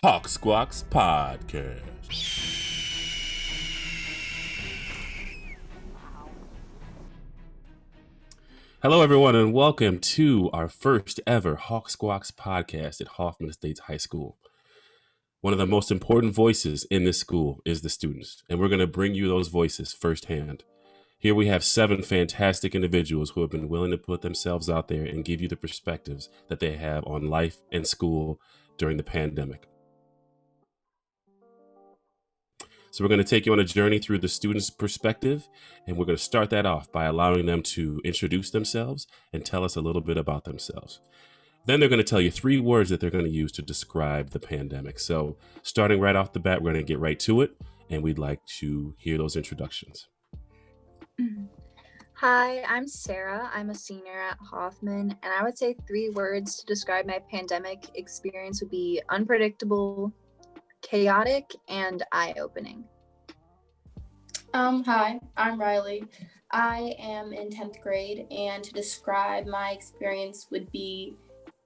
Hawk Squawks Podcast. Hello, everyone, and welcome to our first ever Hawk Squawks Podcast at Hoffman Estates High School. One of the most important voices in this school is the students, and we're going to bring you those voices firsthand. Here we have 7 fantastic individuals who have been willing to put themselves out there and give you the perspectives that they have on life and school during the pandemic. So we're going to take you on a journey through the student's perspective, and we're going to start that off by allowing them to introduce themselves and tell us a little bit about themselves. Then they're going to tell you 3 words that they're going to use to describe the pandemic. So starting right off the bat, we're going to get right to it, and we'd like to hear those introductions. Hi, I'm Sarah. I'm a senior at Hoffman, and I would say 3 words to describe my pandemic experience would be unpredictable, chaotic, and eye-opening. Hi, I'm Rylee. I am in 10th grade, and to describe my experience would be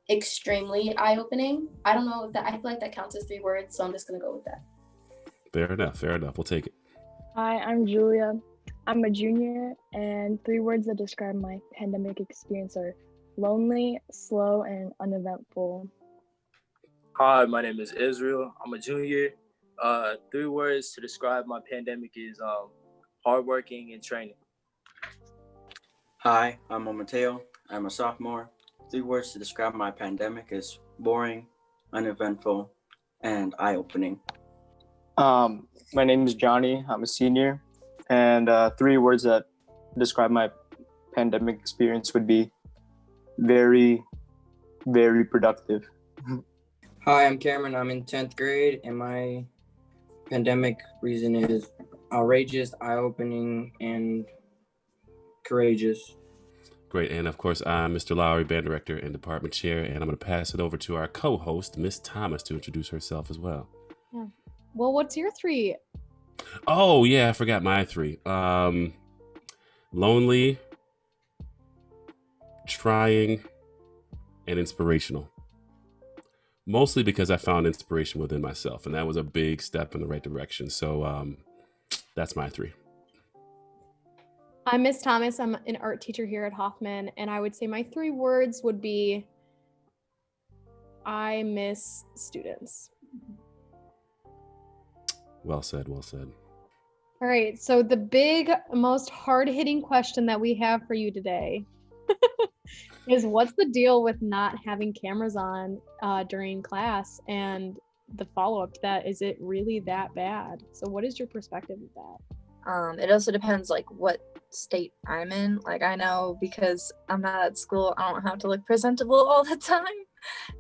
extremely eye-opening. I don't know if that, I feel like that counts as 3 words, so I'm just going to go with that. Fair enough. We'll take it. Hi, I'm Julia. I'm a junior, and 3 words that describe my pandemic experience are lonely, slow, and uneventful. Hi, my name is Israel. I'm a junior. 3 words to describe my pandemic is hardworking and training. Hi, I'm Omotayo. I'm a sophomore. 3 words to describe my pandemic is boring, uneventful, and eye-opening. My name is Jonny. I'm a senior. And 3 words that describe my pandemic experience would be very, very productive. Hi, I'm Cameron. I'm in 10th grade, and my pandemic reason is outrageous, eye-opening, and courageous. Great. And of course, I'm Mr. Lowrey, band director and department chair, and I'm going to pass it over to our co-host, Miss Thomas, to introduce herself as well. Yeah. Well, what's your 3? Oh, yeah, I forgot my 3. Lonely, trying, and inspirational. Mostly because I found inspiration within myself, and that was a big step in the right direction. So that's my 3. I'm Miss Thomas. I'm an art teacher here at Hoffman, and I would say my 3 words would be I miss students. Well said. All right, so the big, most hard-hitting question that we have for you today is what's the deal with not having cameras on during class? And the follow-up to that, is it really that bad? So what is your perspective of that? It also depends like what state I'm in. Like I know because I'm not at school, I don't have to look presentable all the time.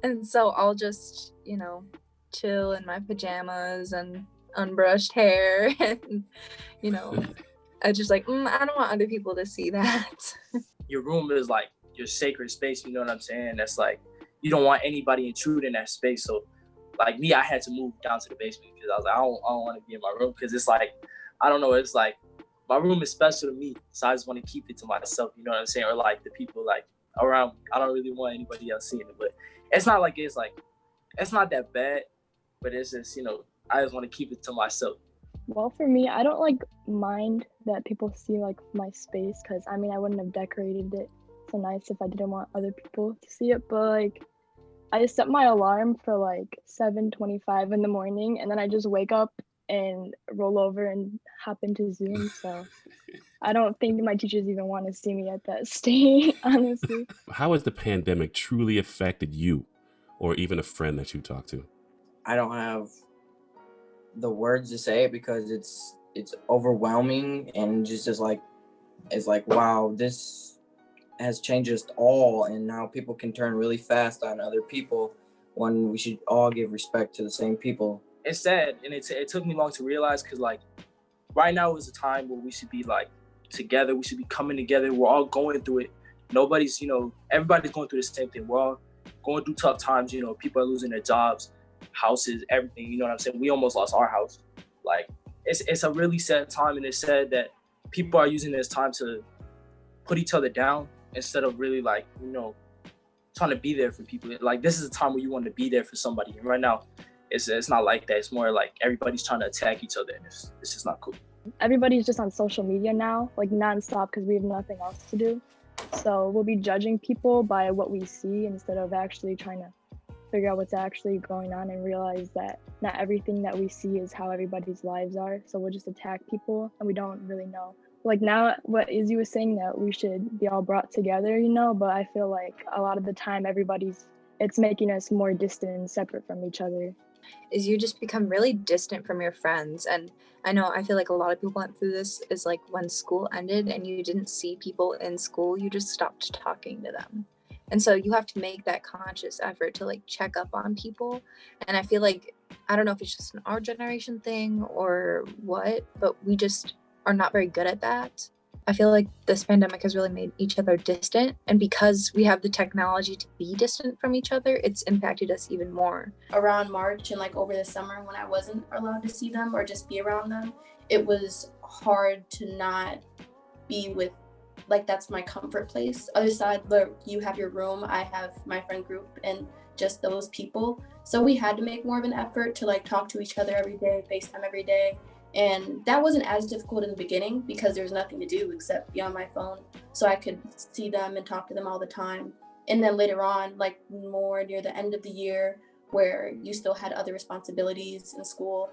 And so I'll just, chill in my pajamas and unbrushed hair and, I just like, I don't want other people to see that. Your room is like your sacred space, you know what I'm saying? That's like, you don't want anybody intruding that space. So like me, I had to move down to the basement because I was like, I don't want to be in my room because it's like, I don't know, it's like, my room is special to me. So I just want to keep it to myself, you know what I'm saying? Or like the people like around, I don't really want anybody else seeing it, but it's not that bad, but it's just, I just want to keep it to myself. Well, for me, I don't mind that people see my space because I wouldn't have decorated it so nice if I didn't want other people to see it. But I set my alarm for 7:25 in the morning, and then I just wake up and roll over and hop into Zoom. So I don't think my teachers even want to see me at that state, honestly. How has the pandemic truly affected you or even a friend that you talk to? I don't have the words to say it because it's overwhelming and just it's like wow, this has changed us all, and now people can turn really fast on other people when we should all give respect to the same people. It's sad, and it took me long to realize because right now is a time where we should be together. We should be coming together. We're all going through it. Nobody's, everybody's going through the same thing. We're all going through tough times. People are losing their jobs, houses, everything. You know what I'm saying? We almost lost our house. It's a really sad time, and it's sad that people are using this time to put each other down instead of really trying to be there for people. This is a time where you want to be there for somebody. And right now, it's not like that. It's more like everybody's trying to attack each other, and it's just not cool. Everybody's just on social media now, like nonstop, because we have nothing else to do. So we'll be judging people by what we see instead of actually trying to figure out what's actually going on and realize that not everything that we see is how everybody's lives are. So we'll just attack people and we don't really know. Like now, what Izzy was saying, that we should be all brought together, you know, but I feel like a lot of the time it's making us more distant and separate from each other. Is you just become really distant from your friends. And I feel like a lot of people went through this, is like when school ended and you didn't see people in school, you just stopped talking to them. And so you have to make that conscious effort to like check up on people. And I feel like, I don't know if it's just an our generation thing or what, but we just are not very good at that. I feel like this pandemic has really made each other distant. And because we have the technology to be distant from each other, it's impacted us even more. Around March and like over the summer when I wasn't allowed to see them or just be around them, it was hard to not be with, like, that's my comfort place. Other side, look, you have your room, I have my friend group and just those people. So we had to make more of an effort to like talk to each other every day, FaceTime every day. And that wasn't as difficult in the beginning because there was nothing to do except be on my phone. So I could see them and talk to them all the time. And then later on, like more near the end of the year, where you still had other responsibilities in school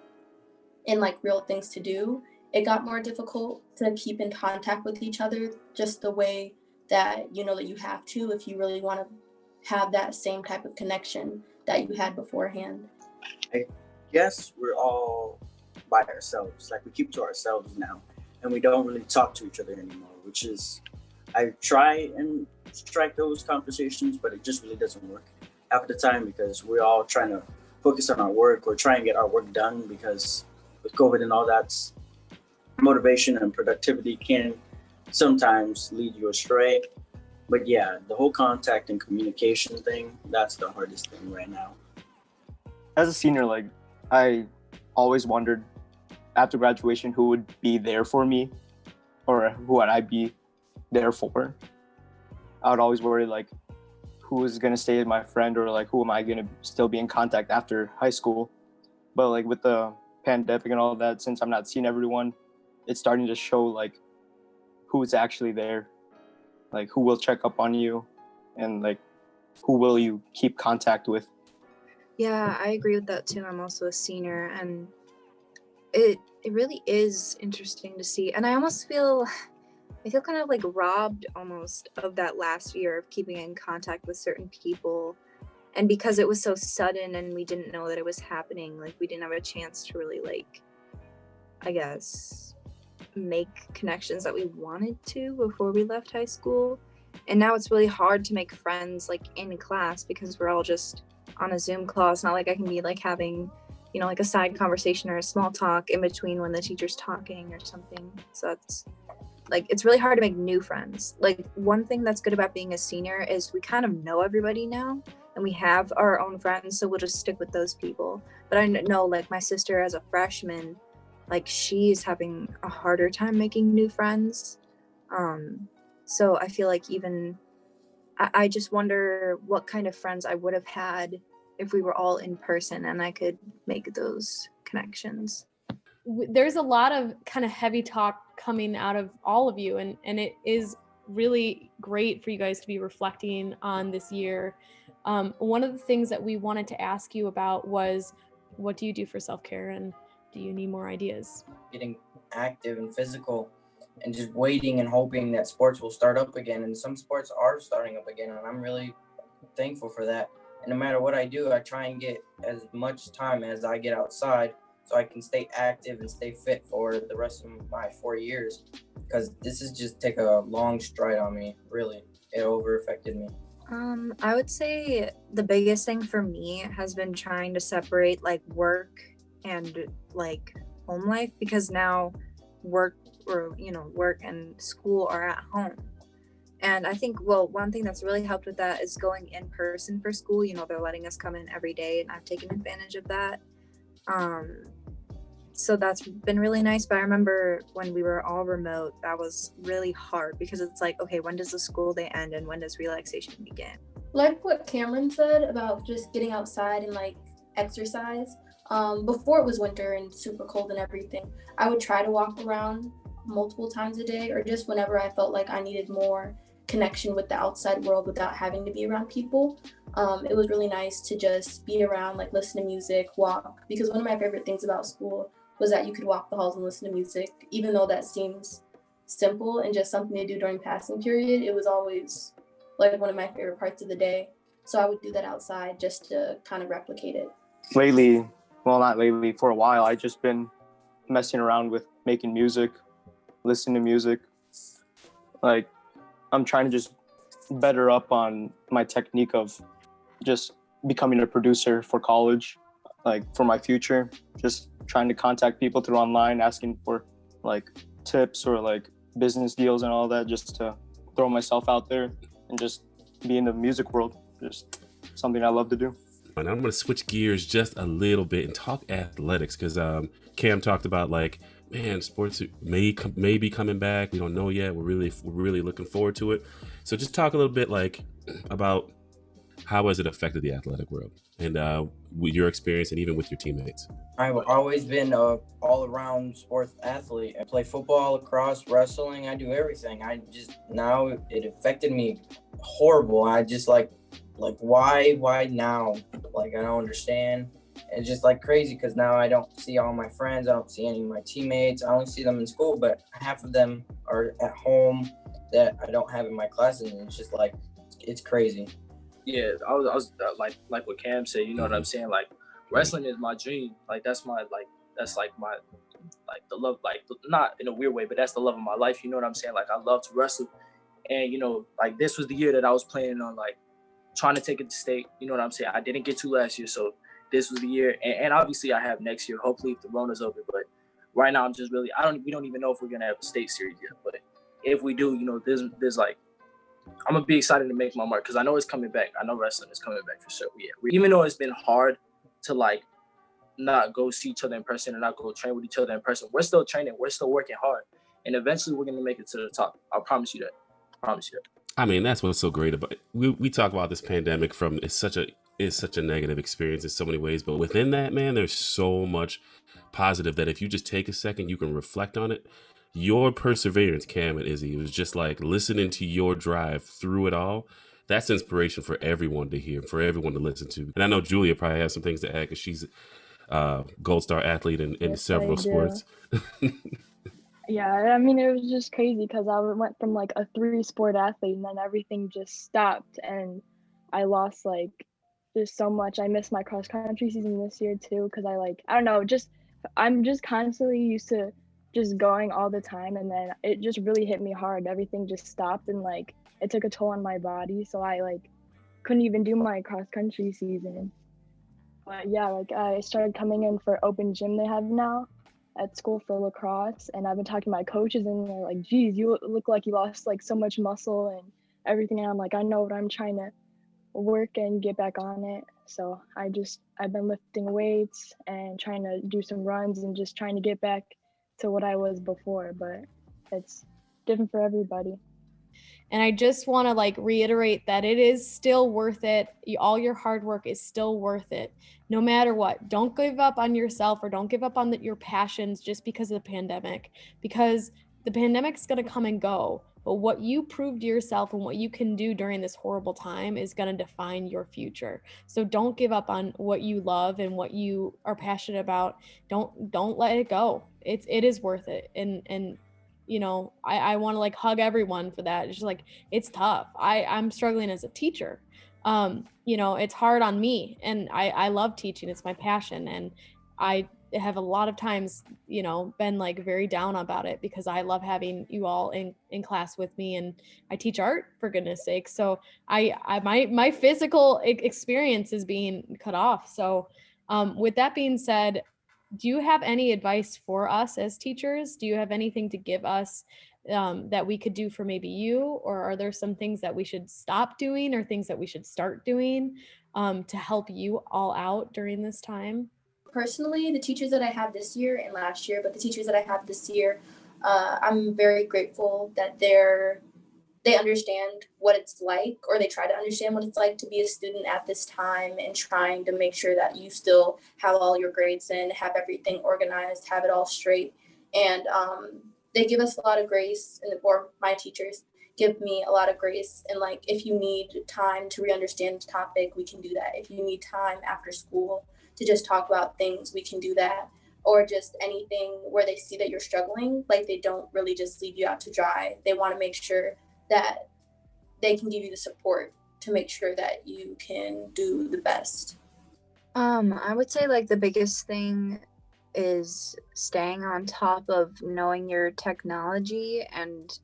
and like real things to do, it got more difficult to keep in contact with each other just the way that you know that you have to if you really want to have that same type of connection that you had beforehand. I guess we're all by ourselves. Like we keep to ourselves now and we don't really talk to each other anymore, which is, I try and strike those conversations, but it just really doesn't work half the time because we're all trying to focus on our work or try and get our work done, because with COVID and all that, motivation and productivity can sometimes lead you astray. But yeah, the whole contact and communication thing, that's the hardest thing right now. As a senior, like I always wondered after graduation who would be there for me or who would I be there for. I would always worry like who is going to stay as my friend or like who am I going to still be in contact after high school. But like with the pandemic and all that, since I'm not seeing everyone, it's starting to show like who's actually there, like who will check up on you and like who will you keep contact with. Yeah, I agree with that too. I'm also a senior and it really is interesting to see. And I feel kind of like robbed almost of that last year of keeping in contact with certain people. And because it was so sudden and we didn't know that it was happening, like we didn't have a chance to really like, I guess, make connections that we wanted to before we left high school. And now it's really hard to make friends like in class because we're all just on a Zoom call. It's not like I can be like having, you know, like a side conversation or a small talk in between when the teacher's talking or something. So it's like, it's really hard to make new friends. Like one thing that's good about being a senior is we kind of know everybody now and we have our own friends. So we'll just stick with those people. But I know like my sister as a freshman, like she's having a harder time making new friends. So I feel like even, I just wonder what kind of friends I would have had if we were all in person and I could make those connections. There's a lot of kind of heavy talk coming out of all of you, and it is really great for you guys to be reflecting on this year. One of the things that we wanted to ask you about was, what do you do for self-care and do you need more ideas? Getting active and physical and just waiting and hoping that sports will start up again. And some sports are starting up again, and I'm really thankful for that. And no matter what I do, I try and get as much time as I get outside so I can stay active and stay fit for the rest of my 4 years, because this is just take a long stride on me, really. It over affected me. I would say the biggest thing for me has been trying to separate like work and like home life, because now work and school are at home. And I think, well, one thing that's really helped with that is going in person for school. You know, they're letting us come in every day and I've taken advantage of that. So that's been really nice. But I remember when we were all remote, that was really hard because it's like, okay, when does the school day end and when does relaxation begin? Like what Cameron said about just getting outside and like exercise, Before it was winter and super cold and everything, I would try to walk around multiple times a day, or just whenever I felt like I needed more connection with the outside world without having to be around people. It was really nice to just be around, like listen to music, walk, because one of my favorite things about school was that you could walk the halls and listen to music. Even though that seems simple and just something to do during passing period, it was always like one of my favorite parts of the day. So I would do that outside just to kind of replicate it. Lately, well, not lately, for a while, I've just been messing around with making music, listening to music. Like, I'm trying to just better up on my technique of just becoming a producer for college, like for my future, just trying to contact people through online, asking for like tips or like business deals and all that, just to throw myself out there and just be in the music world. Just something I love to do. And I'm going to switch gears just a little bit and talk athletics, because Cam talked about like, man, sports may be coming back. We don't know yet. We're really looking forward to it. So just talk a little bit like about how has it affected the athletic world and with your experience and even with your teammates. I've always been a all-around sports athlete. I play football, lacrosse, wrestling. I do everything. Now it affected me horrible. I just like why now? Like, I don't understand. It's just like crazy because now I don't see all my friends. I don't see any of my teammates. I only see them in school, but half of them are at home that I don't have in my classes. And it's just like, it's crazy. Yeah, I was like what Cam said, you know what I'm saying? Like, wrestling is my dream. Like, that's my the love, like, not in a weird way, but that's the love of my life. You know what I'm saying? Like, I love to wrestle. And, you know, like, this was the year that I was planning on, like, trying to take it to state. You know what I'm saying? I didn't get to last year, so this was the year. And obviously I have next year, hopefully if the Rona's over. But right now I'm just really, we don't even know if we're going to have a state series yet. But if we do, you know, there's like, I'm going to be excited to make my mark because I know it's coming back. I know wrestling is coming back for sure. Yeah. Even though it's been hard to like not go see each other in person and not go train with each other in person, we're still training. We're still working hard. And eventually we're going to make it to the top. I promise you that. I mean, that's what's so great about it. We talk about this pandemic from it's such a negative experience in so many ways, but within that, man, there's so much positive that if you just take a second, you can reflect on it. Your perseverance, Cam and Izzy, it was just like listening to your drive through it all. That's inspiration for everyone to hear, for everyone to listen to. And I know Julia probably has some things to add because she's a gold star athlete in several sports. Yeah, I mean, it was just crazy because I went from like a 3-sport athlete and then everything just stopped and I lost like just so much. I missed my cross country season this year too because I don't know, I'm just constantly used to just going all the time and then it just really hit me hard. Everything just stopped and like it took a toll on my body, so I like couldn't even do my cross country season. But yeah, like I started coming in for open gym they have now at school for lacrosse, and I've been talking to my coaches and they're like, geez, you look like you lost like so much muscle and everything, and I'm like, I know, but I'm trying to work and get back on it. So I've been lifting weights and trying to do some runs and just trying to get back to what I was before, but it's different for everybody. And I just want to like reiterate that it is still worth it. All your hard work is still worth it, no matter what. Don't give up on yourself or don't give up on your passions just because of the pandemic, because the pandemic's going to come and go. But what you prove to yourself and what you can do during this horrible time is going to define your future. So don't give up on what you love and what you are passionate about. Don't let it go. It is worth it. And you know, I want to like hug everyone for that. It's just like, it's tough. I'm struggling as a teacher. You know, it's hard on me and I love teaching. It's my passion. And I have a lot of times, you know, been like very down about it because I love having you all in class with me and I teach art for goodness sake. So my physical experience is being cut off. So with that being said, do you have any advice for us as teachers? Do you have anything to give us that we could do for maybe you? Or are there some things that we should stop doing or things that we should start doing to help you all out during this time? Personally, the teachers that I have this year and last year, but the teachers that I have this year, I'm very grateful that they're they understand what it's like, or they try to understand what it's like to be a student at this time, and trying to make sure that you still have all your grades in, have everything organized, have it all straight. And they give us a lot of grace, or my teachers give me a lot of grace. And like, if you need time to re-understand the topic, we can do that. If you need time after school to just talk about things, we can do that. Or just anything where they see that you're struggling, like they don't really just leave you out to dry. They want to make sure that they can give you the support to make sure that you can do the best. I would say like the biggest thing is staying on top of knowing your technology. And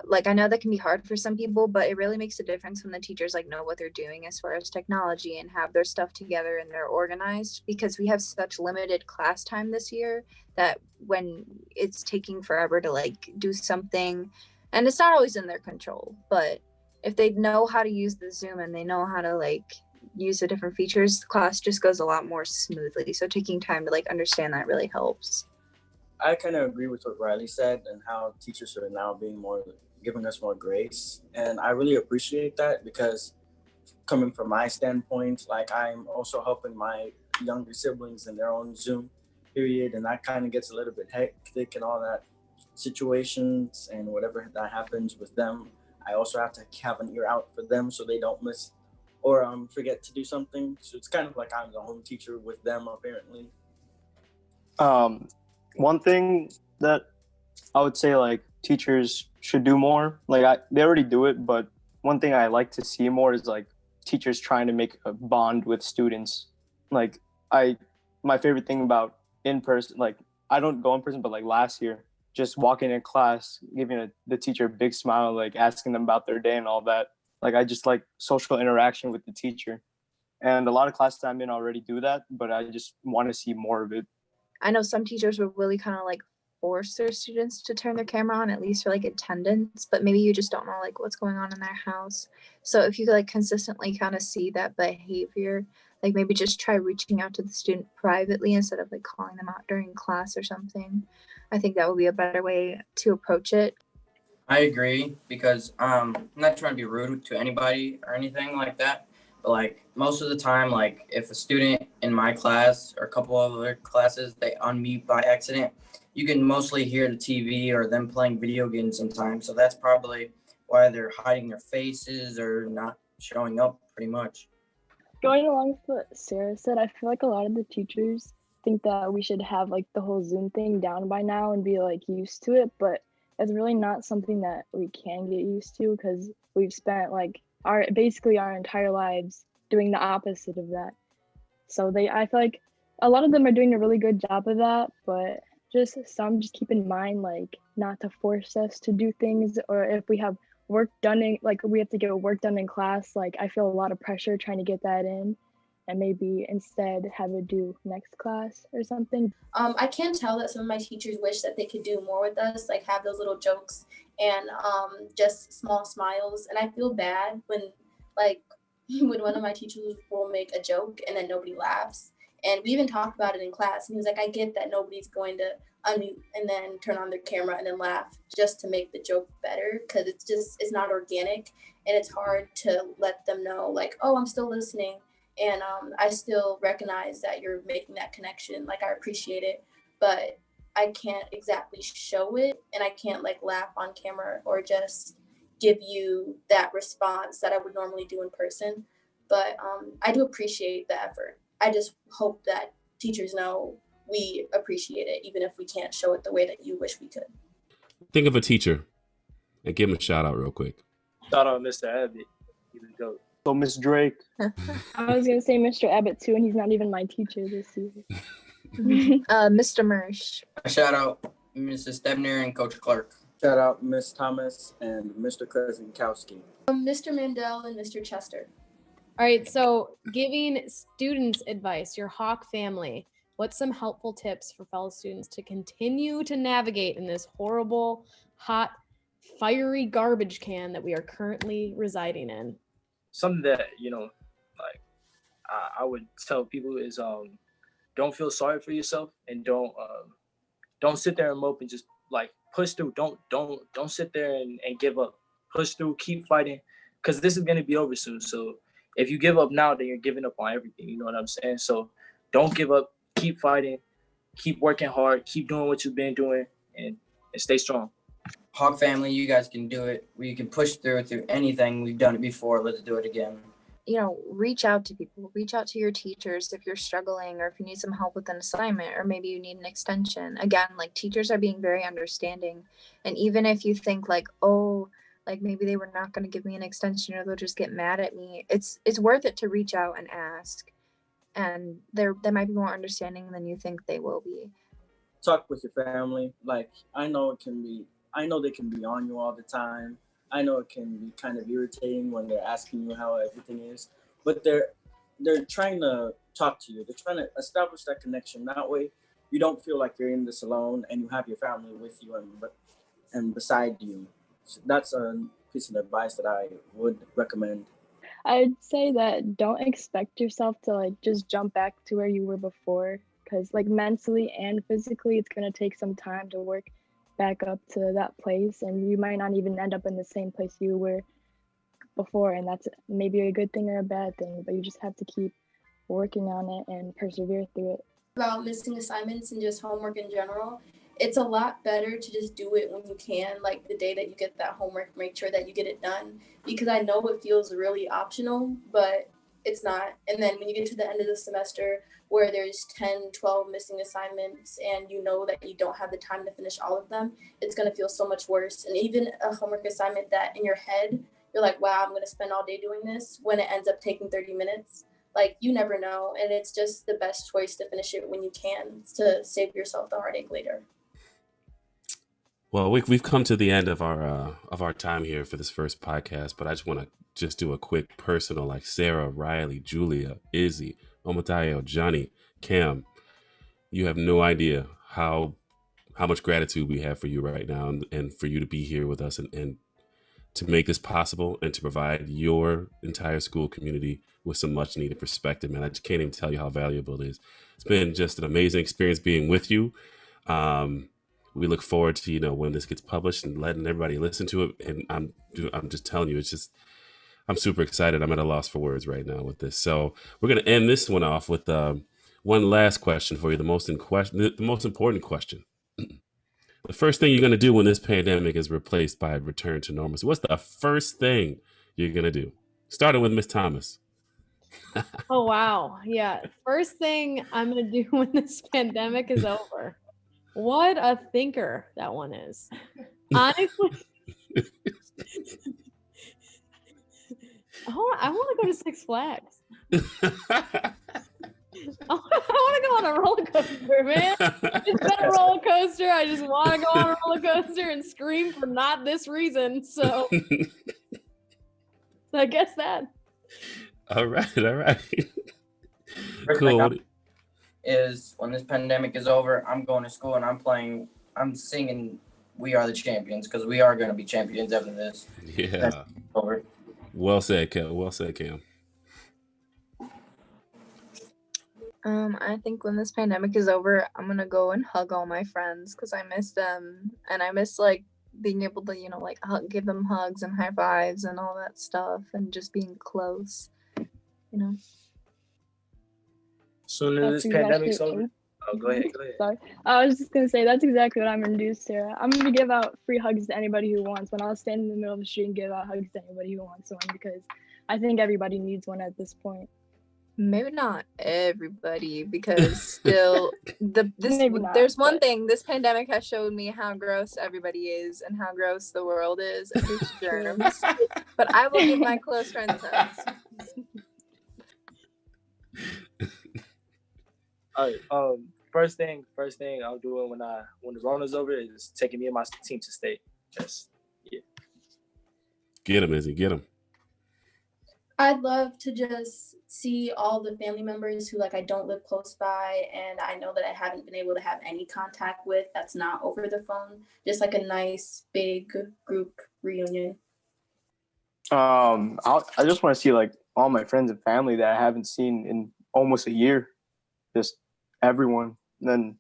like, I know that can be hard for some people, but it really makes a difference when the teachers like know what they're doing as far as technology and have their stuff together and they're organized, because we have such limited class time this year that when it's taking forever to like do something, and it's not always in their control, but if they know how to use the Zoom and they know how to like use the different features, the class just goes a lot more smoothly. So taking time to like understand that really helps. I kind of agree with what Rylee said and how teachers are now being more, giving us more grace. And I really appreciate that, because coming from my standpoint, like I'm also helping my younger siblings in their own Zoom period. And that kind of gets a little bit hectic and all that situations and whatever that happens with them. I also have to have an ear out for them so they don't miss or forget to do something. So it's kind of like I'm the home teacher with them, apparently. One thing that I would say like teachers should do more, like they already do it, but one thing I like to see more is like teachers trying to make a bond with students. Like my favorite thing about in person, like I don't go in person, but like last year, just walking in class, giving the teacher a big smile, like asking them about their day and all that. Like I just like social interaction with the teacher. And a lot of classes I'm in already do that, but I just want to see more of it. I know some teachers will really kind of like force their students to turn their camera on, at least for like attendance, but maybe you just don't know like what's going on in their house. So if you like consistently kind of see that behavior, like maybe just try reaching out to the student privately instead of like calling them out during class or something. I think that would be a better way to approach it. I agree, because I'm not trying to be rude to anybody or anything like that, but like most of the time, like if a student in my class or a couple of other classes, they unmute by accident, you can mostly hear the TV or them playing video games sometimes. So that's probably why they're hiding their faces or not showing up pretty much. Going along with what Sarah said, I feel like a lot of the teachers think that we should have like the whole Zoom thing down by now and be like used to it, but it's really not something that we can get used to, because we've spent like our entire lives doing the opposite of that. So I feel like a lot of them are doing a really good job of that, but just keep in mind like not to force us to do things, or if we have work done in like we have to get work done in class, like I feel a lot of pressure trying to get that in, and maybe instead have it due next class or something. I can tell that some of my teachers wish that they could do more with us, like have those little jokes and just small smiles. And I feel bad when one of my teachers will make a joke and then nobody laughs. And we even talked about it in class. And he was like, I get that nobody's going to unmute and then turn on their camera and then laugh just to make the joke better, because it's not organic, and it's hard to let them know like, oh, I'm still listening. And I still recognize that you're making that connection. Like, I appreciate it, but I can't exactly show it, and I can't like laugh on camera or just give you that response that I would normally do in person. But I do appreciate the effort. I just hope that teachers know we appreciate it, even if we can't show it the way that you wish we could. Think of a teacher and give him a shout out real quick. Shout out Mr. Abbott. He's a goat. So Miss Drake. I was gonna say Mr. Abbott too, and he's not even my teacher this year. Mr. Mersch. Shout out Mrs. Stebner and Coach Clark. Shout out Miss Thomas and Mr. Krasenkowski. Mr. Mandel and Mr. Chester. All right, so giving students advice, your Hawk family, what's some helpful tips for fellow students to continue to navigate in this horrible, hot, fiery garbage can that we are currently residing in? Something that, I would tell people is don't feel sorry for yourself, and don't sit there and mope and just like push through. Don't sit there and give up. push through, keep fighting, because this is going to be over soon. So if you give up now, then you're giving up on everything. You know what I'm saying? So don't give up. Keep fighting. Keep working hard. Keep doing what you've been doing, and stay strong. Hawk family, you guys can do it. We can push through anything. We've done it before. Let's do it again. You know, reach out to people. Reach out to your teachers if you're struggling, or if you need some help with an assignment, or maybe you need an extension. Again, like, teachers are being very understanding. And even if you think like, oh, like maybe they were not going to give me an extension, or they'll just get mad at me, it's worth it to reach out and ask. And they might be more understanding than you think they will be. Talk with your family. Like, I know they can be on you all the time. I know it can be kind of irritating when they're asking you how everything is, but they're trying to talk to you. They're trying to establish that connection. That way, you don't feel like you're in this alone, and you have your family with you and beside you. So that's a piece of advice that I would recommend. I'd say that don't expect yourself to like just jump back to where you were before, because like mentally and physically, it's gonna take some time to work back up to that place, and you might not even end up in the same place you were before, and that's maybe a good thing or a bad thing, but you just have to keep working on it and persevere through it. About missing assignments and just homework in general, it's a lot better to just do it when you can, like the day that you get that homework, make sure that you get it done, because I know it feels really optional, but it's not. And then when you get to the end of the semester where there's 10, 12 missing assignments and you know that you don't have the time to finish all of them, it's going to feel so much worse. And even a homework assignment that in your head, you're like, wow, I'm going to spend all day doing this, when it ends up taking 30 minutes, like, you never know. And it's just the best choice to finish it when you can, to save yourself the heartache later. Well, we've come to the end of our time here for this first podcast, but I just want to do a quick personal, like Sarah, Rylee, Julia, Izzy, Omotayo, Jonny, Cam. You have no idea how much gratitude we have for you right now, and for you to be here with us and to make this possible, and to provide your entire school community with some much needed perspective, man. I just can't even tell you how valuable it is. It's been just an amazing experience being with you. We look forward to, when this gets published and letting everybody listen to it. And I'm just telling you, I'm super excited. I'm at a loss for words right now with this. So we're going to end this one off with one last question for you. The most important question. The first thing you're going to do when this pandemic is replaced by a return to normalcy. What's the first thing you're going to do? Starting with Miss Thomas. Oh, wow. Yeah. First thing I'm going to do when this pandemic is over. What a thinker that one is. Honestly, I want to go to Six Flags. I want to go on a roller coaster, man. It's been a roller coaster. I just want to go on a roller coaster and scream for not this reason. So I guess that. All right. Cool. Is when this pandemic is over, I'm going to school and I'm singing "We Are the Champions," because we are going to be champions after this. Yeah. Over. Well said, Cam. I think when this pandemic is over, I'm going to go and hug all my friends, because I miss them, and I miss like being able to, give them hugs and high fives and all that stuff, and just being close, Soon as this pandemic's over. Oh, go ahead. Sorry. I was just going to say, that's exactly what I'm going to do, Sarah. I'm going to give out free hugs to anybody who wants one. I'll stand in the middle of the street and give out hugs to anybody who wants one, because I think everybody needs one at this point. Maybe not everybody, because still, there's one thing. This pandemic has showed me how gross everybody is and how gross the world is and who's germs. But I will give my close friends hugs. All right. First thing I'm doing when the Rona's over is taking me and my team to state. Yeah. Get him, Izzy. Get him. I'd love to just see all the family members who I don't live close by, and I know that I haven't been able to have any contact with that's not over the phone. Just a nice big group reunion. I just want to see all my friends and family that I haven't seen in almost a year. Just everyone. And then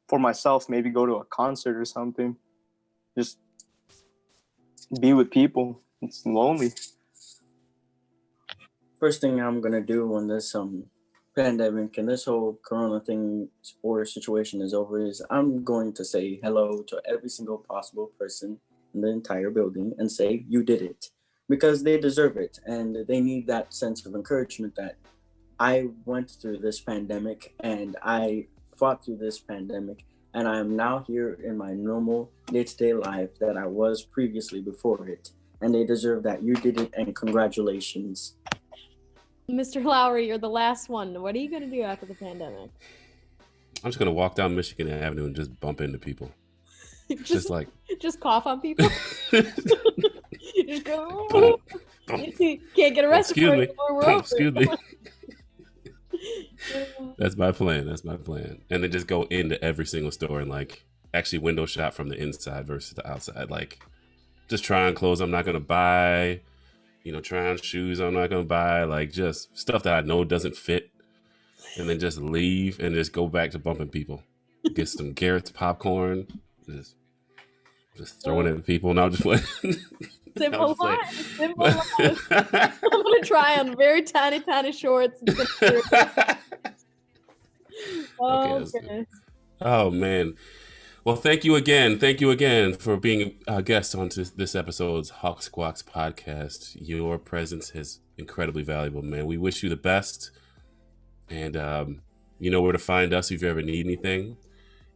for myself, maybe go to a concert or something. Just be with people. It's lonely. First thing I'm gonna do when this pandemic and this whole corona thing or situation is over is I'm going to say hello to every single possible person in the entire building and say you did it, because they deserve it and they need that sense of encouragement that I went through this pandemic and I fought through this pandemic and I am now here in my normal day-to-day life that I was previously before it, and they deserve that. You did it and congratulations. Mr. Lowrey, you're the last one. What are you going to do after the pandemic? I'm just going to walk down Michigan Avenue and just bump into people. just like... Just cough on people? Just go... Can't get arrested for it before we're over. Excuse me. That's my plan. And then just go into every single store and like actually window shop from the inside versus the outside. Like just try on clothes I'm not going to buy. Try on shoes I'm not going to buy, like just stuff that I know doesn't fit, and then just leave and just go back to bumping people. Get some Garrett's popcorn, just throwing it at people. Now just playing. Simple life. I'm going to try on very tiny shorts. Okay. Oh, man. Well, thank you again for being a guest on this episode's Hawk Squawks podcast. Your presence is incredibly valuable, man. We wish you the best. And you know where to find us if you ever need anything.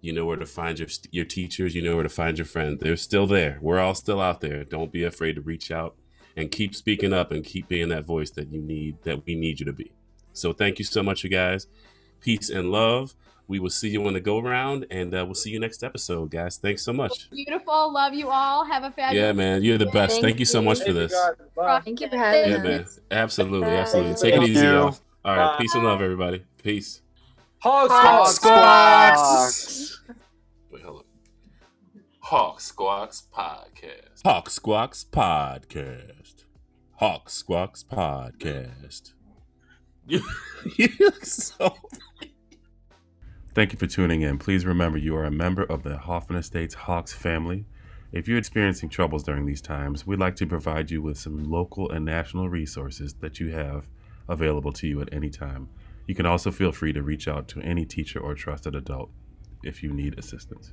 You know where to find your teachers. You know where to find your friends. They're still there. We're all still out there. Don't be afraid to reach out and keep speaking up and keep being that voice that we need you to be. So thank you so much, you guys. Peace and love. We will see you on the go round, and we'll see you next episode, guys. Thanks so much. Beautiful. Love you all. Have a fabulous Yeah, man. You're the best. Thank you so much for this. Thank you for having us. Yeah, man. Absolutely. Take it easy, y'all. All right. Peace and love, everybody. Peace. Hawk Squawks. Wait, hold on. Hawk Squawks Podcast. Hawk Squawks Podcast. Hawk Squawks Podcast. You look so... Thank you for tuning in. Please remember you are a member of the Hoffman Estates Hawks family. If you're experiencing troubles during these times, we'd like to provide you with some local and national resources that you have available to you at any time. You can also feel free to reach out to any teacher or trusted adult if you need assistance.